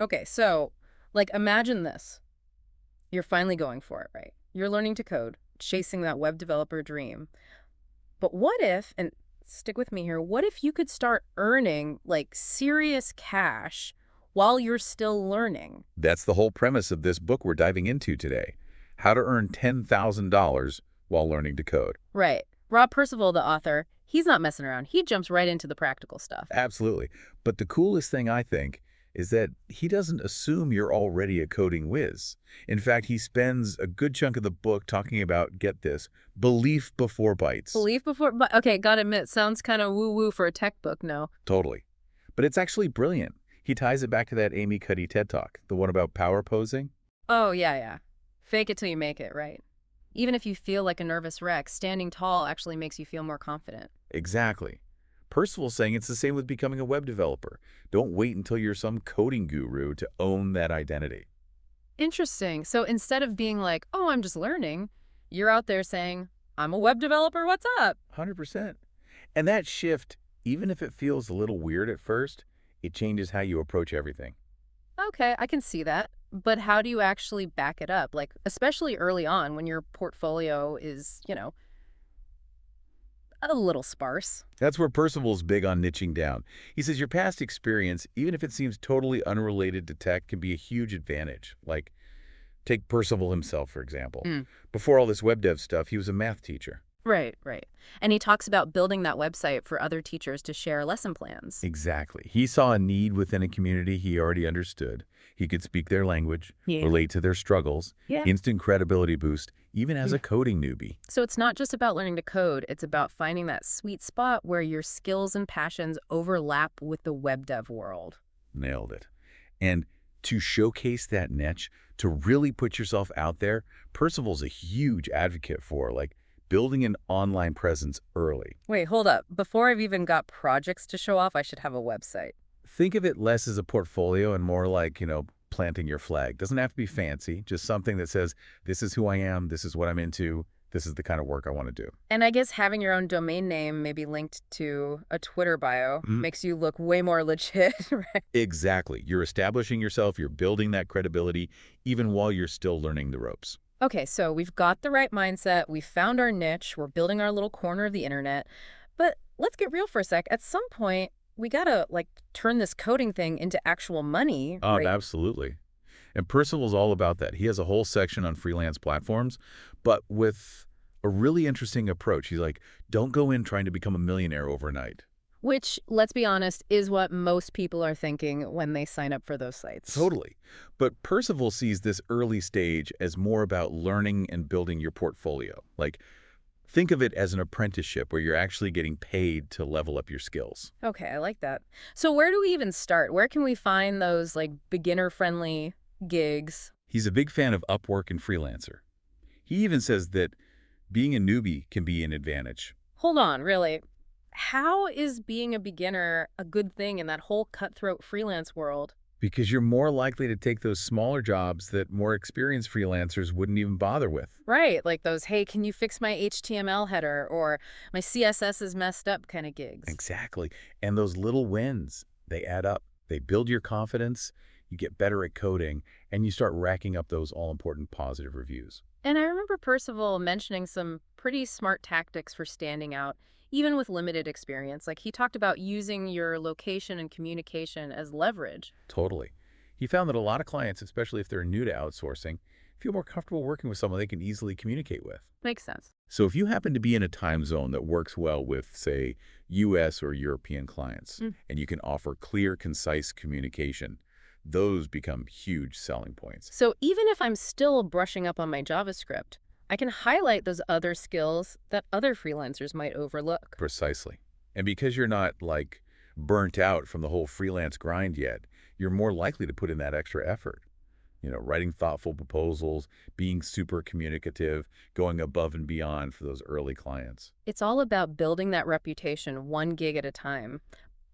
Okay, so, like, imagine this. You're finally going for it, right? You're learning to code, chasing that web developer dream. But what if, and stick with me here, what if you could start earning, like, serious cash while you're still learning? That's the whole premise of this book we're diving into today. How to earn $10,000 while learning to code. Right. Rob Percival, the author, he's not messing around. He jumps right into the practical stuff. Absolutely. But the coolest thing, I think, is that he doesn't assume you're already a coding whiz. In fact, he spends a good chunk of the book talking about, get this, belief before bytes. Belief before, but okay, gotta admit, sounds kind of woo-woo for a tech book, no? Totally. But it's actually brilliant. He ties it back to that Amy Cuddy TED Talk, the one about power posing. Oh, yeah, yeah. Fake it till you make it, right? Even if you feel like a nervous wreck, standing tall actually makes you feel more confident. Exactly. Percival's saying it's the same with becoming a web developer. Don't wait until you're some coding guru to own that identity. Interesting. So instead of being like, oh, I'm just learning, you're out there saying, I'm a web developer, what's up? 100%. And that shift, even if it feels a little weird at first, it changes how you approach everything. Okay, I can see that. But how do you actually back it up? Like, especially early on when your portfolio is, a little sparse. That's where Percival's big on niching down. He says your past experience, even if it seems totally unrelated to tech, can be a huge advantage. Like, take Percival himself, for example. Mm. Before all this web dev stuff, he was a math teacher. Right, right. And he talks about building that website for other teachers to share lesson plans. Exactly. He saw a need within a community he already understood. He could speak their language, Yeah. relate to their struggles, Yeah. instant credibility boost, even as Yeah. a coding newbie. So it's not just about learning to code, it's about finding that sweet spot where your skills and passions overlap with the web dev world. Nailed it. And to showcase that niche, to really put yourself out there, Percival's a huge advocate for, like, building an online presence early. Wait, hold up. Before I've even got projects to show off, I should have a website. Think of it less as a portfolio and more like, planting your flag. Doesn't have to be fancy, just something that says, this is who I am, this is what I'm into, this is the kind of work I want to do. And I guess having your own domain name maybe linked to a Twitter bio Mhm. makes you look way more legit, right? Exactly. You're establishing yourself, you're building that credibility, even while you're still learning the ropes. Okay, so we've got the right mindset, we've found our niche, we're building our little corner of the internet. But let's get real for a sec. At some point, we gotta like turn this coding thing into actual money, right? Absolutely. And Percival's all about that. He has a whole section on freelance platforms, but with a really interesting approach. He's like, don't go in trying to become a millionaire overnight. Which, let's be honest, is what most people are thinking when they sign up for those sites. Totally. But Percival sees this early stage as more about learning and building your portfolio. Like, think of it as an apprenticeship where you're actually getting paid to level up your skills. Okay, I like that. So where do we even start? Where can we find those like beginner-friendly gigs? He's a big fan of Upwork and Freelancer. He even says that being a newbie can be an advantage. Hold on, really. How is being a beginner a good thing in that whole cutthroat freelance world? Because you're more likely to take those smaller jobs that more experienced freelancers wouldn't even bother with. Right, like those, hey, can you fix my HTML header or my CSS is messed up kind of gigs. Exactly. And those little wins, they add up. They build your confidence, you get better at coding, and you start racking up those all-important positive reviews. And I remember Percival mentioning some pretty smart tactics for standing out, even with limited experience. Like he talked about using your location and communication as leverage. Totally. He found that a lot of clients, especially if they're new to outsourcing, feel more comfortable working with someone they can easily communicate with. Makes sense. So if you happen to be in a time zone that works well with, say, US or European clients, Mm. and you can offer clear, concise communication, those become huge selling points. So even if I'm still brushing up on my JavaScript, I can highlight those other skills that other freelancers might overlook. Precisely. And because you're not, like, burnt out from the whole freelance grind yet, you're more likely to put in that extra effort. Writing thoughtful proposals, being super communicative, going above and beyond for those early clients. It's all about building that reputation one gig at a time.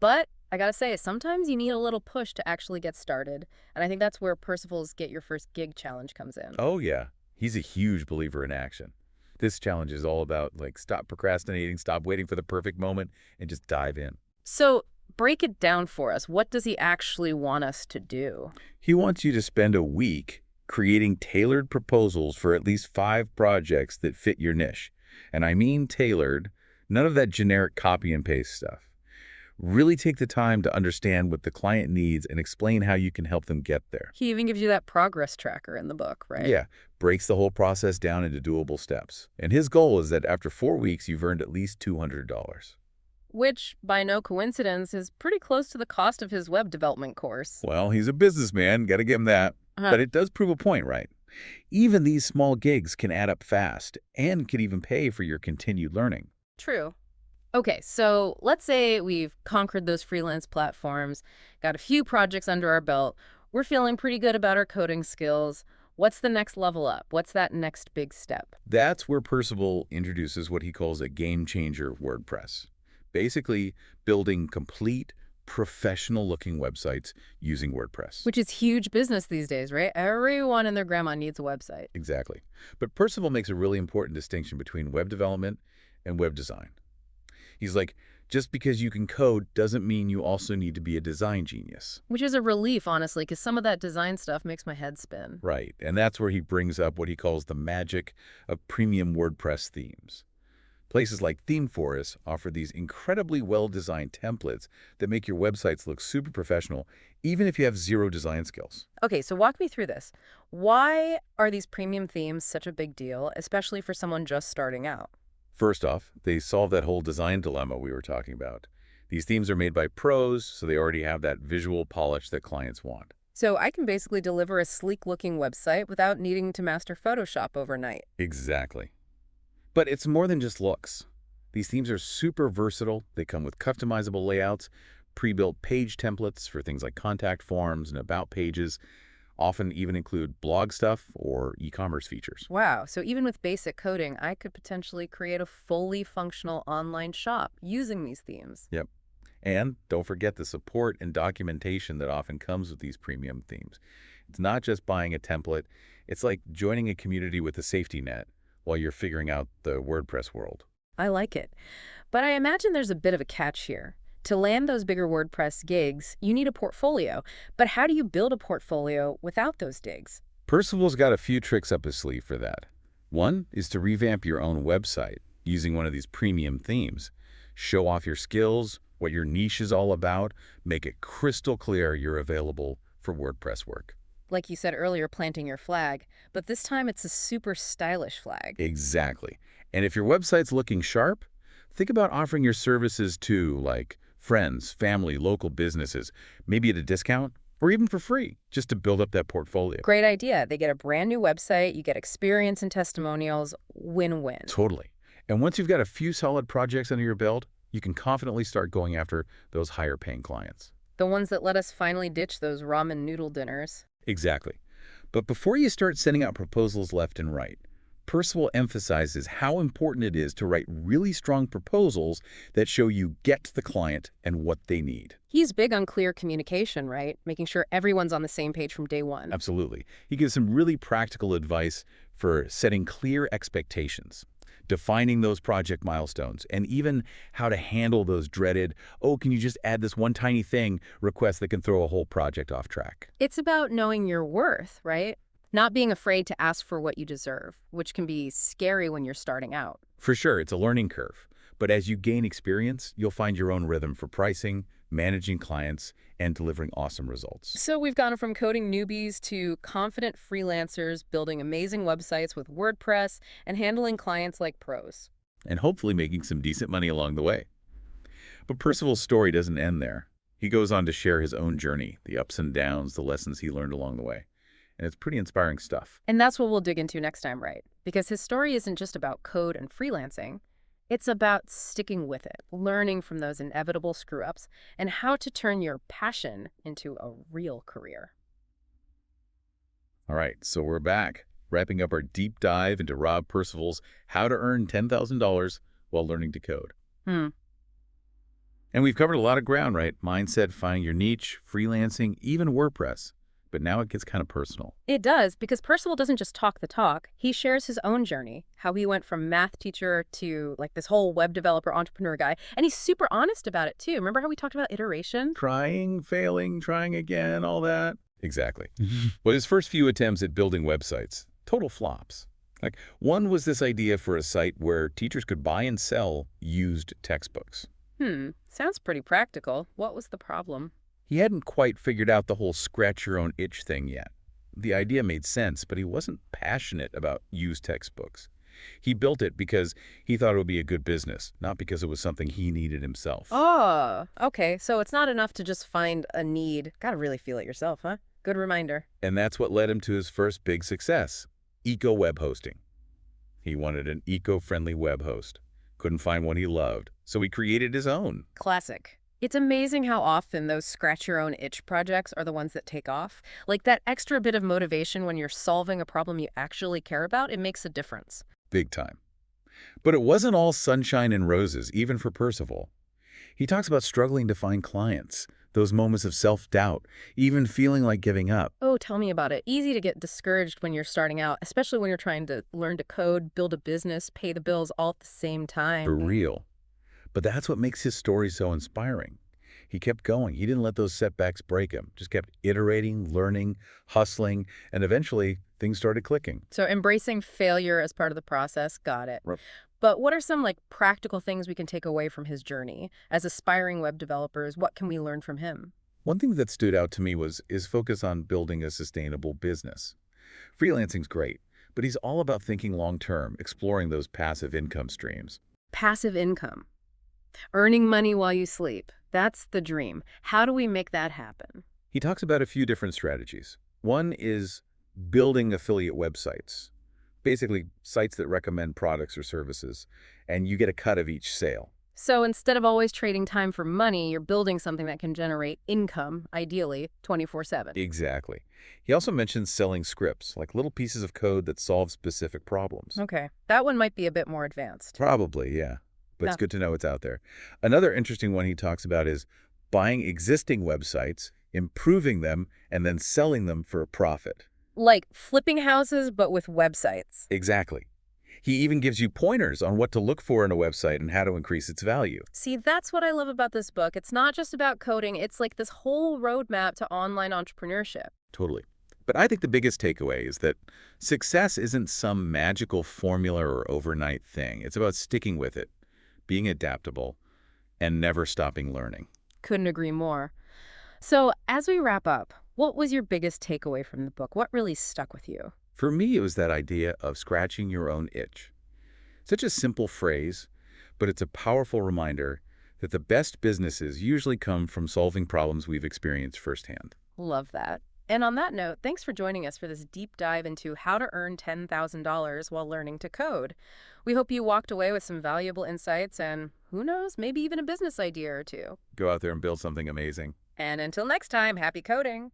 But I gotta say, sometimes you need a little push to actually get started. And I think that's where Percival's Get Your First Gig challenge comes in. Oh, yeah. He's a huge believer in action. This challenge is all about, like, stop procrastinating, stop waiting for the perfect moment, and just dive in. So break it down for us. What does he actually want us to do? He wants you to spend a week creating tailored proposals for at least 5 projects that fit your niche. And I mean tailored, none of that generic copy and paste stuff. Really take the time to understand what the client needs and explain how you can help them get there. He even gives you that progress tracker in the book, right? Yeah, breaks the whole process down into doable steps. And his goal is that after 4 weeks, you've earned at least $200. Which, by no coincidence, is pretty close to the cost of his web development course. Well, he's a businessman, gotta give him that. But it does prove a point, right? Even these small gigs can add up fast and can even pay for your continued learning. True. Okay, so let's say we've conquered those freelance platforms, got a few projects under our belt. We're feeling pretty good about our coding skills. What's the next level up? What's that next big step? That's where Percival introduces what he calls a game-changer WordPress. Basically, building complete, professional-looking websites using WordPress. Which is huge business these days, right? Everyone and their grandma needs a website. Exactly. But Percival makes a really important distinction between web development and web design. He's like, just because you can code doesn't mean you also need to be a design genius. Which is a relief, honestly, because some of that design stuff makes my head spin. Right, and that's where he brings up what he calls the magic of premium WordPress themes. Places like ThemeForest offer these incredibly well-designed templates that make your websites look super professional, even if you have zero design skills. Okay, so walk me through this. Why are these premium themes such a big deal, especially for someone just starting out? First off, they solve that whole design dilemma we were talking about. These themes are made by pros, so they already have that visual polish that clients want. So I can basically deliver a sleek-looking website without needing to master Photoshop overnight. Exactly. But it's more than just looks. These themes are super versatile. They come with customizable layouts, pre-built page templates for things like contact forms and about pages, often even include blog stuff or e-commerce features. Wow, so even with basic coding, I could potentially create a fully functional online shop using these themes. Yep. And don't forget the support and documentation that often comes with these premium themes. It's not just buying a template. It's like joining a community with a safety net while you're figuring out the WordPress world. I like it. But I imagine there's a bit of a catch here. To land those bigger WordPress gigs, you need a portfolio. But how do you build a portfolio without those digs? Percival's got a few tricks up his sleeve for that. One is to revamp your own website using one of these premium themes. Show off your skills, what your niche is all about, make it crystal clear you're available for WordPress work. Like you said earlier, planting your flag, but this time it's a super stylish flag. Exactly. And if your website's looking sharp, think about offering your services to, like, friends, family, local businesses, maybe at a discount or even for free, just to build up that portfolio. Great idea. They get a brand new website, you get experience and testimonials, win-win. Totally. And once you've got a few solid projects under your belt, you can confidently start going after those higher paying clients. The ones that let us finally ditch those ramen noodle dinners. Exactly. But before you start sending out proposals left and right, Percival emphasizes how important it is to write really strong proposals that show you get to the client and what they need. He's big on clear communication, right? Making sure everyone's on the same page from day one. Absolutely. He gives some really practical advice for setting clear expectations, defining those project milestones, and even how to handle those dreaded, oh, can you just add this one tiny thing requests that can throw a whole project off track. It's about knowing your worth, right? Not being afraid to ask for what you deserve, which can be scary when you're starting out. For sure, it's a learning curve. But as you gain experience, you'll find your own rhythm for pricing, managing clients, and delivering awesome results. So we've gone from coding newbies to confident freelancers building amazing websites with WordPress and handling clients like pros. And hopefully making some decent money along the way. But Percival's story doesn't end there. He goes on to share his own journey, the ups and downs, the lessons he learned along the way. And it's pretty inspiring stuff. And that's what we'll dig into next time, right? Because his story isn't just about code and freelancing. It's about sticking with it, learning from those inevitable screw-ups, and how to turn your passion into a real career. All right, so we're back, wrapping up our deep dive into Rob Percival's How to Earn $10,000 While Learning to Code. And we've covered a lot of ground, right? Mindset, finding your niche, freelancing, even WordPress. but now it gets kind of personal. It does, because Percival doesn't just talk the talk. He shares his own journey, how he went from math teacher to like this whole web developer entrepreneur guy. And he's super honest about it too. Remember how we talked about iteration? Trying, failing, trying again, all that. Exactly. Well, his first few attempts at building websites, total flops. Like, one was this idea for a site where teachers could buy and sell used textbooks. Sounds pretty practical. What was the problem? He hadn't quite figured out the whole scratch your own itch thing yet. The idea made sense, but he wasn't passionate about used textbooks. He built it because he thought it would be a good business, not because it was something he needed himself. Oh, okay. So it's not enough to just find a need. Gotta really feel it yourself, huh? Good reminder. And that's what led him to his first big success, eco-web hosting. He wanted an eco-friendly web host. Couldn't find one he loved, so he created his own. Classic. It's amazing how often those scratch-your-own-itch projects are the ones that take off. Like that extra bit of motivation when you're solving a problem you actually care about, it makes a difference. Big time. But it wasn't all sunshine and roses, even for Percival. He talks about struggling to find clients, those moments of self-doubt, even feeling like giving up. Oh, tell me about it. Easy to get discouraged when you're starting out, especially when you're trying to learn to code, build a business, pay the bills all at the same time. For real. But that's what makes his story so inspiring. He kept going. He didn't let those setbacks break him. Just kept iterating, learning, hustling, and eventually things started clicking. So embracing failure as part of the process, got it. Right. But what are some practical things we can take away from his journey? As aspiring web developers, what can we learn from him? One thing that stood out to me was his focus on building a sustainable business. Freelancing's great, but he's all about thinking long-term, exploring those passive income streams. Passive income. Earning money while you sleep. That's the dream. How do we make that happen? He talks about a few different strategies. One is building affiliate websites, basically sites that recommend products or services, and you get a cut of each sale. So instead of always trading time for money, you're building something that can generate income, ideally, 24/7. Exactly. He also mentions selling scripts, like little pieces of code that solve specific problems. Okay, that one might be a bit more advanced. Probably, yeah. But it's No. good to know it's out there. Another interesting one he talks about is buying existing websites, improving them, and then selling them for a profit. Like flipping houses, but with websites. Exactly. He even gives you pointers on what to look for in a website and how to increase its value. See, that's what I love about this book. It's not just about coding. It's like this whole roadmap to online entrepreneurship. Totally. But I think the biggest takeaway is that success isn't some magical formula or overnight thing. It's about sticking with it, being adaptable, and never stopping learning. Couldn't agree more. So as we wrap up, what was your biggest takeaway from the book? What really stuck with you? For me, it was that idea of scratching your own itch. Such a simple phrase, but it's a powerful reminder that the best businesses usually come from solving problems we've experienced firsthand. Love that. And on that note, thanks for joining us for this deep dive into how to earn $10,000 while learning to code. We hope you walked away with some valuable insights and, who knows, maybe even a business idea or two. Go out there and build something amazing. And until next time, happy coding!